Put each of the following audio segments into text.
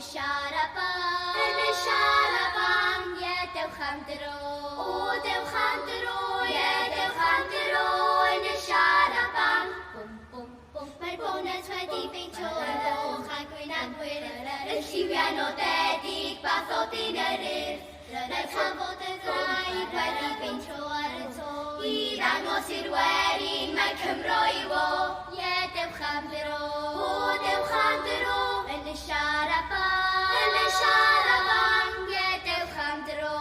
الشاربان يا دewch am dro dewch am dro يا dewch am dro yn y siaraban bwm bwm bwm mae'r bonnet wedi peintio yn ddwch a gwyn a gwyn y lliwiau nodedig bath o dyn yr urdd Rydyn trafod y ddraig wedi peintio ar y to I ddangos i'r werin mae Cymro I wo Ie dewch am dro dewch am dro yn y siaraban Ie dewch am dro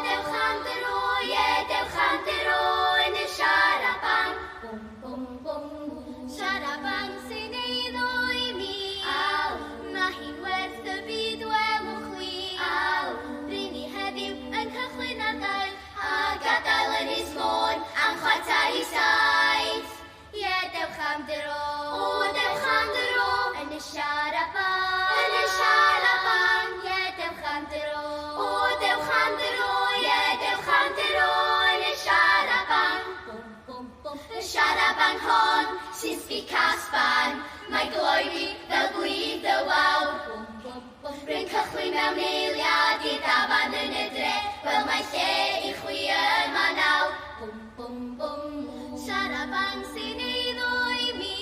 dewch am dro Ie dewch am dro yn y siaraban Bwm bwm bwm Siaraban sy'n eiddo I mi Mae hi'n werth y byd welwch wi Rydyn ni heddiw yn cychwyn ar daith A gadael yn Ynys Môn am chwarter I 7 Ie dewch am dro dewch am dro yn y siaraban Ie dewch am dro dewch am dro Ie dewch am dro yn y siaraban Bwm bwm bwm Y siaraban hon sy'n sbïc a sban Mae gloeddi fel gwydd y wawr Bwm bwm bwm Rwy'n cychwyn mewn eiliad i'r dafarn yn y dre Wel mae lle I chwi yma nawr Bwm bwm bwm Siaraban sy'n eiddo I mi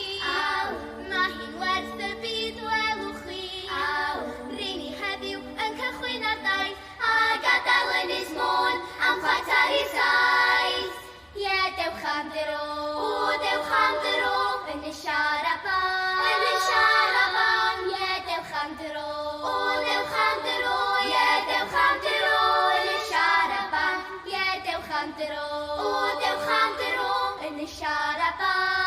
Mae hi'n werth y byd welwch chi Rydyn ni heddiw yn cychwyn ar daith A gadael yn Ynys Môn am chwarter I 7 Ie dewch am dro dewch am dro yn y siaraban Ie dewch am dro dewch am dro Ie dewch am dro yn y siaraban Ie dewch am dro dewch am dro yn y siaraban